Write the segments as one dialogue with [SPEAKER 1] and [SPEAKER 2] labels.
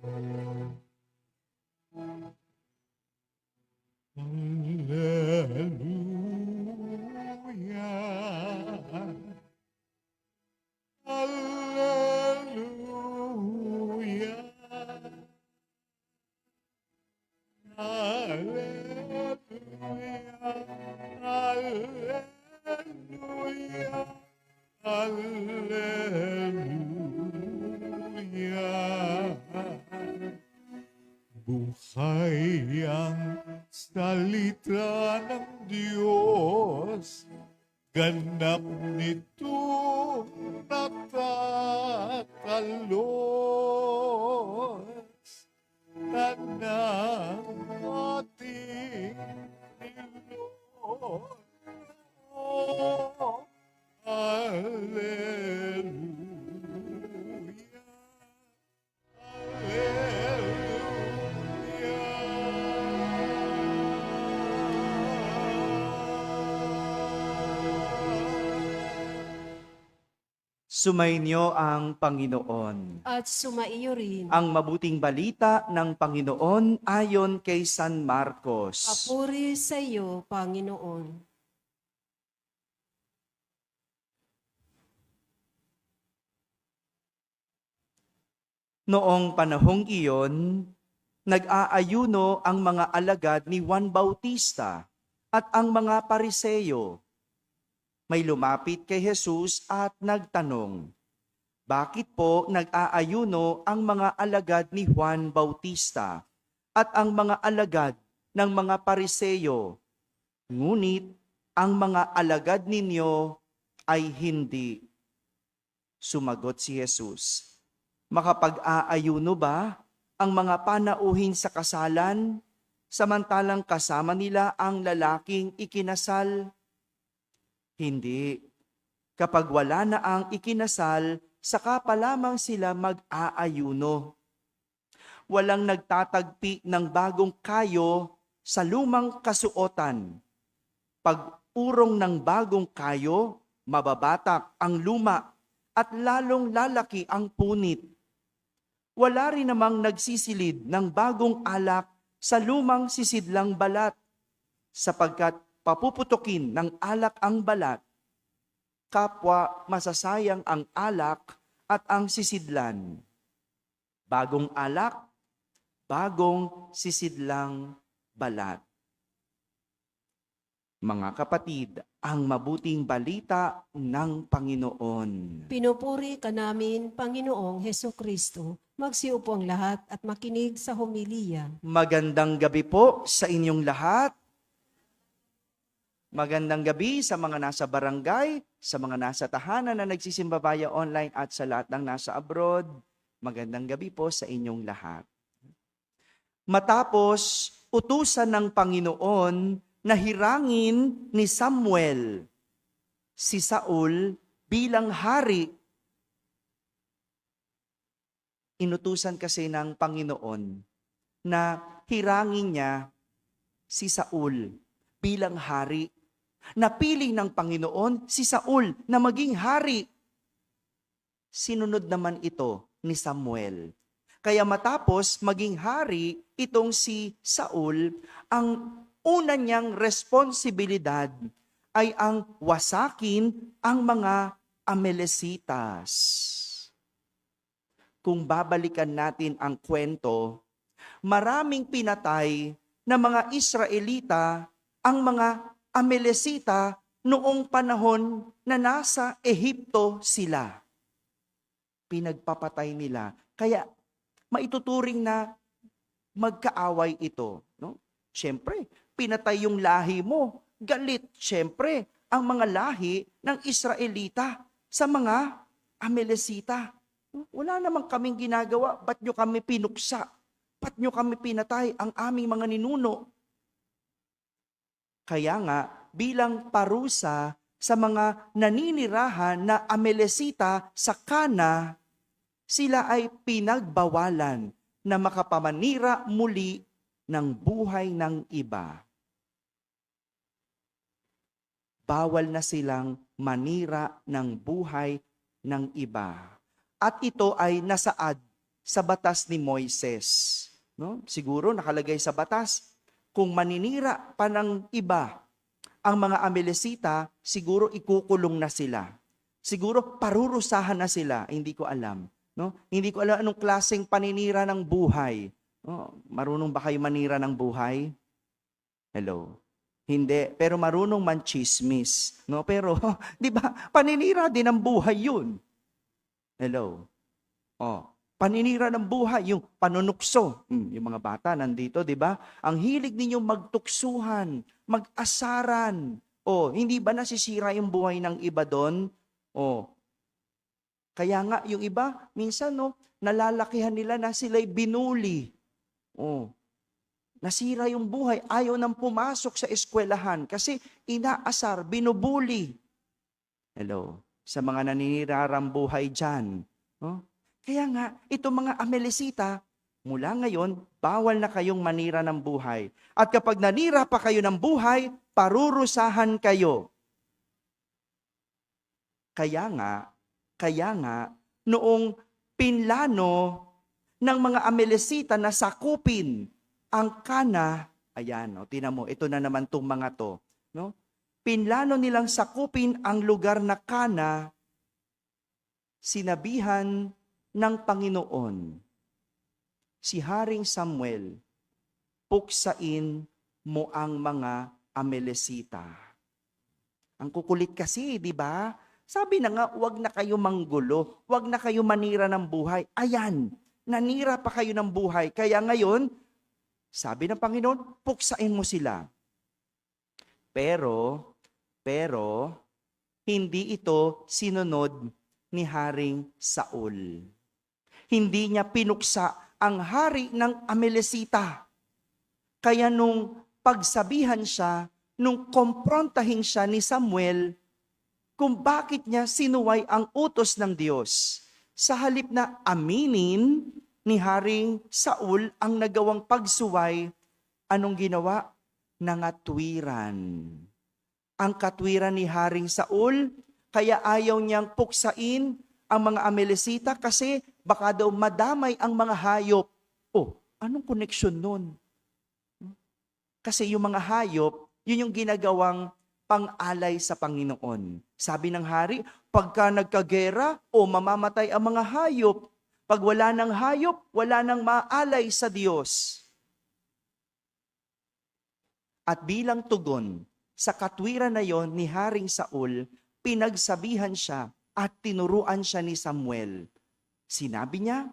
[SPEAKER 1] Hallelujah. Hallelujah. Hallelujah. Hallelujah. Hallelujah. Buhay ang salita ng Diyos, ganap nitong natatalos, tanang ating Panginoon. Hallelujah.
[SPEAKER 2] Sumainyo ang Panginoon.
[SPEAKER 3] At sumaiyo rin.
[SPEAKER 2] Ang mabuting balita ng Panginoon ayon kay San Marcos.
[SPEAKER 3] Papuri sa iyo, Panginoon.
[SPEAKER 2] Noong panahong iyon, nag-aayuno ang mga alagad ni Juan Bautista at ang mga Pariseyo. May lumapit kay Jesus at nagtanong, "Bakit po nag-aayuno ang mga alagad ni Juan Bautista at ang mga alagad ng mga Pariseyo, ngunit ang mga alagad ninyo ay hindi?" Sumagot si Jesus, "Makapag-aayuno ba ang mga panauhin sa kasalan, samantalang kasama nila ang lalaking ikinasal? Hindi. Kapag wala na ang ikinasal, saka pa lamang sila mag-aayuno. Walang nagtatagpi ng bagong kayo sa lumang kasuotan. Pag urong ng bagong kayo, mababatak ang luma at lalong lalaki ang punit. Wala rin namang nagsisilid ng bagong alak sa lumang sisidlang balat, sapagkat papuputukin ng alak ang balat, kapwa masasayang ang alak at ang sisidlan. Bagong alak, bagong sisidlang balat." Mga kapatid, ang mabuting balita ng Panginoon.
[SPEAKER 3] Pinupuri ka namin, Panginoong Hesukristo. Magsiupo ang lahat at makinig sa homilya.
[SPEAKER 2] Magandang gabi po sa inyong lahat. Magandang gabi sa mga nasa barangay, sa mga nasa tahanan na nagsisimba via online at sa lahat ng nasa abroad. Magandang gabi po sa inyong lahat. Matapos utusan ng Panginoon na hirangin ni Samuel si Saul bilang hari, inutusan kasi ng Panginoon na hirangin niya si Saul bilang hari. Napili ng Panginoon si Saul na maging hari. Sinunod naman ito ni Samuel. Kaya matapos maging hari itong si Saul, ang una niyang responsibilidad ay ang wasakin ang mga Amalecitas. Kung babalikan natin ang kwento, maraming pinatay na mga Israelita ang mga Amalesita noong panahon na nasa Ehipto sila. Pinagpapatay nila. Kaya maituturing na magkaaway ito. No? Siyempre, pinatay yung lahi mo. Galit, siyempre, ang mga lahi ng Israelita sa mga Amalesita. Wala namang kaming ginagawa. Ba't nyo kami pinuksa? Ba't nyo kami pinatay ang aming mga ninuno? Kaya nga, bilang parusa sa mga naninirahan na Amalesita sa Kana, sila ay pinagbawalan na makapamanira muli ng buhay ng iba. Bawal na silang manira ng buhay ng iba. At ito ay nasaad sa batas ni Moises. No? Siguro nakalagay sa batas, kung maninira pa ng iba ang mga Amalesita, siguro ikukulong na sila. Siguro parurusahan na sila, hindi ko alam. No? Hindi ko alam anong klaseng paninira ng buhay. No? Marunong ba kayo manira ng buhay? Hello? Hindi, pero marunong man chismis. No? Pero, di ba, paninira din ng buhay yun. Hello? Oh, paninira ng buhay, yung panunukso. Yung mga bata nandito, di ba? Ang hilig ninyong magtuksuhan, mag-asaran. Oh, hindi ba nasisira yung buhay ng iba doon? Oh, kaya nga yung iba, minsan no, nalalakihan nila na sila'y binuli. Oh, nasira yung buhay, ayaw nang pumasok sa eskwelahan kasi inaasar, binubuli. Hello, sa mga naninirarang buhay dyan. Oh, kaya nga, itong mga Amalesita, mula ngayon, bawal na kayong manira ng buhay. At kapag nanira pa kayo ng buhay, parurusahan kayo. Kaya nga, noong pinlano ng mga Amalesita na sakupin ang Kana, ayan, no, tingnan mo, ito na naman tong mga to. No? Pinlano nilang sakupin ang lugar na Kana, sinabihan ng Panginoon, si Haring Samuel, puksain mo ang mga Amalesita. Ang kukulit kasi, di ba? Sabi na nga, wag na kayo manggulo, wag na kayo manira ng buhay. Ayan, nanira pa kayo ng buhay. Kaya ngayon, sabi ng Panginoon, puksain mo sila. Pero, hindi ito sinunod ni Haring Saul. Hindi niya pinuksa ang hari ng Amalesita. Kaya nung pagsabihan siya, nung komprontahin siya ni Samuel, kung bakit niya sinuway ang utos ng Diyos. Sa halip na aminin ni Haring Saul ang nagawang pagsuway, anong ginawa? Nangatwiran. Ang katwiran ni Haring Saul, kaya ayaw niyang puksain ang mga Amalesita kasi baka daw madamay ang mga hayop. Oh, anong koneksyon nun? Kasi yung mga hayop, yun yung ginagawang pang-alay sa Panginoon. Sabi ng hari, pagka nagkagera, mamamatay ang mga hayop. Pag wala ng hayop, wala nang maalay sa Diyos. At bilang tugon, sa katwiran na yon ni Haring Saul, pinagsabihan siya at tinuruan siya ni Samuel. Sinabi niya,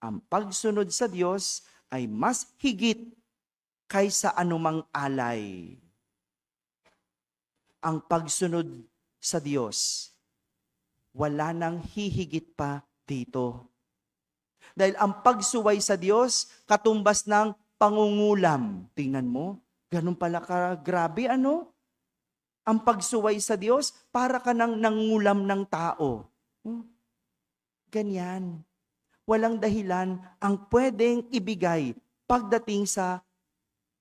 [SPEAKER 2] ang pagsunod sa Diyos ay mas higit kaysa anumang alay. Ang pagsunod sa Diyos, wala nang hihigit pa dito. Dahil ang pagsuway sa Diyos, katumbas ng pangungulam. Tingnan mo, ganun pala ka grabe ano? Ang pagsuway sa Diyos, para ka nang nangulam ng tao. Ganyan. Walang dahilan ang pwedeng ibigay pagdating sa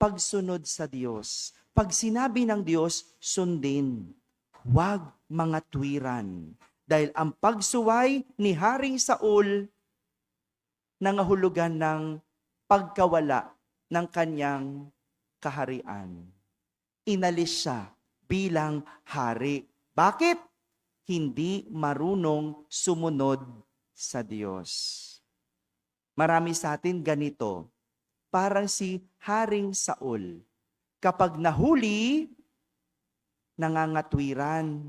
[SPEAKER 2] pagsunod sa Diyos. Pag sinabi ng Diyos, sundin. Huwag mga tuwiran. Dahil ang pagsuway ni Haring Saul, nangahulugan ng pagkawala ng kanyang kaharian. Inalis siya bilang hari. Bakit? Hindi marunong sumunod sa Diyos. Marami sa atin ganito. Parang si Haring Saul. Kapag nahuli, nangangatwiran.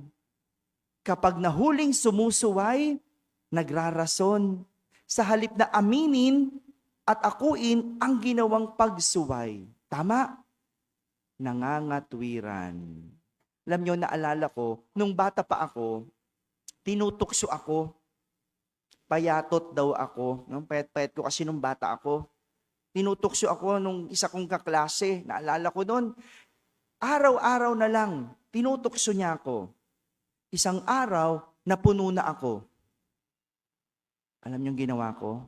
[SPEAKER 2] Kapag nahuling sumusuway, nagrarason. Sa halip na aminin at akuin ang ginawang pagsuway. Tama? Nangangatwiran. Alam nyo, naalala ko, nung bata pa ako, tinutukso ako. Payatot daw ako. Payat-payat ko kasi nung bata ako. Tinutukso ako nung isa kong kaklase. Naalala ko noon, araw-araw na lang, tinutukso niya ako. Isang araw, napuno na ako. Alam niyo yung ginawa ko?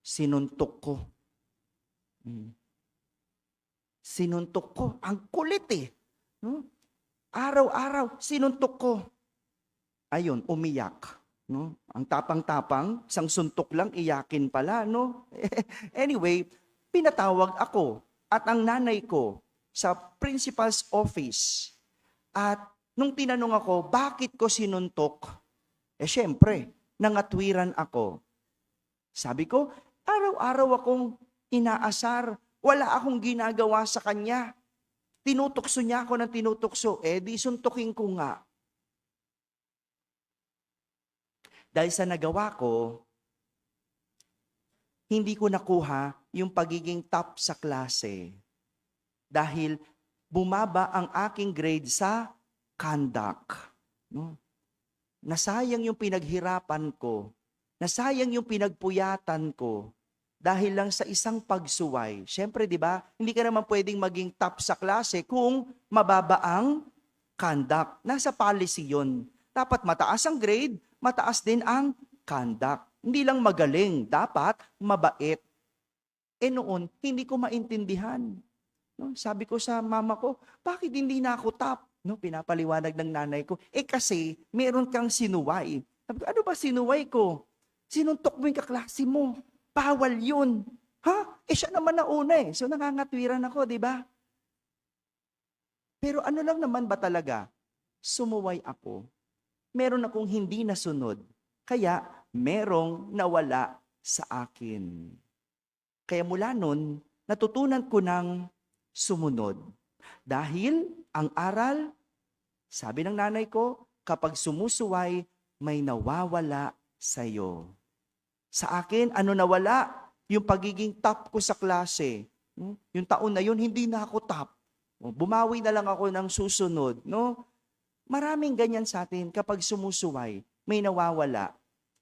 [SPEAKER 2] Sinuntok ko. Sinuntok ko. Ang kulit eh. Araw-araw, sinuntok ko. Ayun, umiyak. No? Ang tapang-tapang, isang suntok lang, iyakin pala, no? Anyway, pinatawag ako at ang nanay ko sa principal's office. At nung tinanong ako, bakit ko sinuntok? Syempre, nangatwiran ako. Sabi ko, araw-araw akong inaasar. Wala akong ginagawa sa kanya. Tinutukso niya ako ng tinutukso. Di suntukin ko nga. Dahil sa nagawa ko, hindi ko nakuha yung pagiging top sa klase. Dahil bumaba ang aking grade sa conduct. No? Nasayang yung pinaghirapan ko. Nasayang yung pinagpuyatan ko. Dahil lang sa isang pagsuway. Siyempre, di ba, hindi ka naman pwedeng maging top sa klase kung mababa ang conduct. Nasa policy yun. Dapat mataas ang grade, mataas din ang conduct. Hindi lang magaling, dapat mabait. Noon, hindi ko maintindihan. No? Sabi ko sa mama ko, bakit hindi na ako top? No? Pinapaliwanag ng nanay ko, kasi meron kang sinuway. Sabi ko, ano ba sinuway ko? Sinuntok mo yung kaklase mo. Bawal yun. Siya naman nauna eh. So nangangatwiran ako, di ba? Pero ano lang naman ba talaga? Sumuway ako. Meron akong hindi nasunod. Kaya merong nawala sa akin. Kaya mula nun, natutunan ko ng sumunod. Dahil ang aral, sabi ng nanay ko, kapag sumusuway, may nawawala sa'yo. Sa akin, ano nawala? Yung pagiging top ko sa klase. Yung taon na yun, hindi na ako top. Bumawi na lang ako ng susunod. No? Maraming ganyan sa atin kapag sumusuway, may nawawala.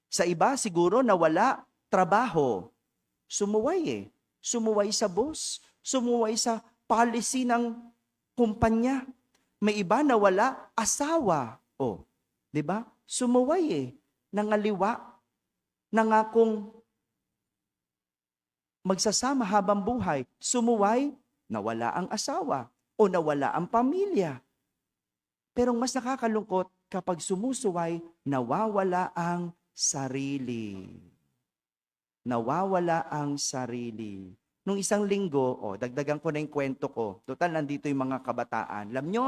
[SPEAKER 2] Sa iba, siguro nawala trabaho. Sumuway Sumuway sa boss. Sumuway sa policy ng kumpanya. May iba nawala asawa. Di ba? Sumuway nangaliwa. Nangakong magsasama habang buhay. Sumuway, nawala ang asawa o nawala ang pamilya. Pero mas nakakalungkot kapag sumusuway, nawawala ang sarili. Nawawala ang sarili. Nung isang linggo, dagdagan ko na yung kwento ko. Total, nandito yung mga kabataan. Alam nyo,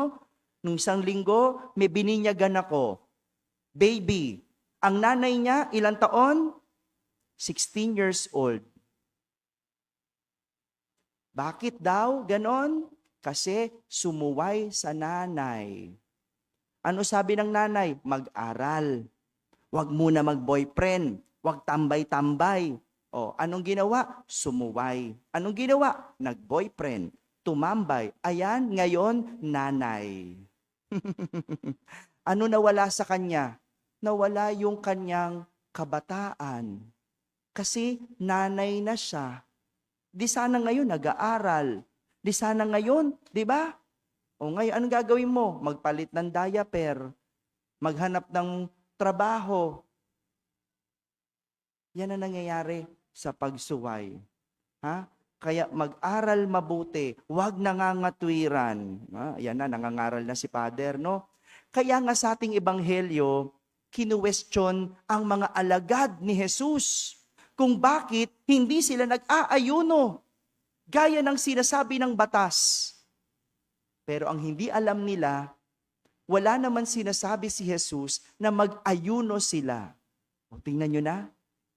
[SPEAKER 2] nung isang linggo, may bininyagan ako. Baby. Ang nanay niya, ilang taon? 16 years old. Bakit daw ganon? Kasi sumuway sa nanay. Ano sabi ng nanay? Mag-aral. Huwag muna mag-boyfriend. Huwag tambay-tambay. Anong ginawa? Sumuway. Anong ginawa? Nag-boyfriend. Tumambay. Ayan, ngayon, nanay. Ano nawala sa kanya? Nawala yung kanyang kabataan. Kasi nanay na siya. Di sana ngayon nag-aaral. Di sana ngayon, di ba? Ngayon, anong gagawin mo? Magpalit ng diaper. Maghanap ng trabaho. Yan ang nangyayari sa pagsuway. Kaya mag-aral mabuti. Huwag nangangatwiran. Yan na, nangangaral na si Father, no? Kaya nga sa ating ebanghelyo, kinuwestiyon ang mga alagad ni Jesus kung bakit hindi sila nag-aayuno gaya ng sinasabi ng batas. Pero ang hindi alam nila, wala naman sinasabi si Jesus na mag-ayuno sila. Tingnan nyo na,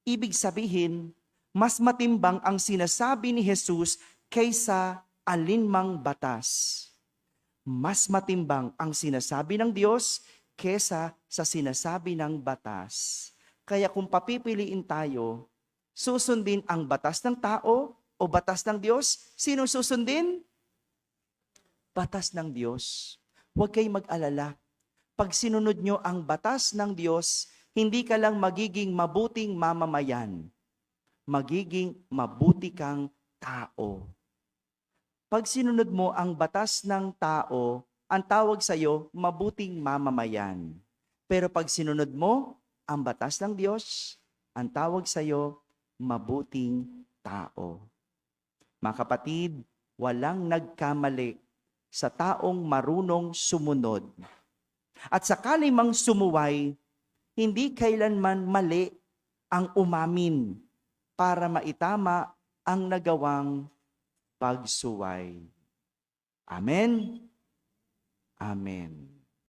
[SPEAKER 2] ibig sabihin, mas matimbang ang sinasabi ni Jesus kaysa alinmang batas. Mas matimbang ang sinasabi ng Diyos kesa sa sinasabi ng batas. Kaya kung papipiliin tayo, susundin ang batas ng tao o batas ng Diyos? Sino susundin? Batas ng Diyos. Huwag kayong mag-alala. Pag sinunod nyo ang batas ng Diyos, hindi ka lang magiging mabuting mamamayan. Magiging mabuti kang tao. Pag sinunod mo ang batas ng tao, ang tawag sa iyo, mabuting mamamayan. Pero pag sinunod mo ang batas ng Diyos, ang tawag sa iyo, mabuting tao. Mga kapatid, walang nagkamali sa taong marunong sumunod. At sakali mang sumuway, Hindi kailanman mali ang umamin para maitama ang nagawang pagsuway. Amen? Amen.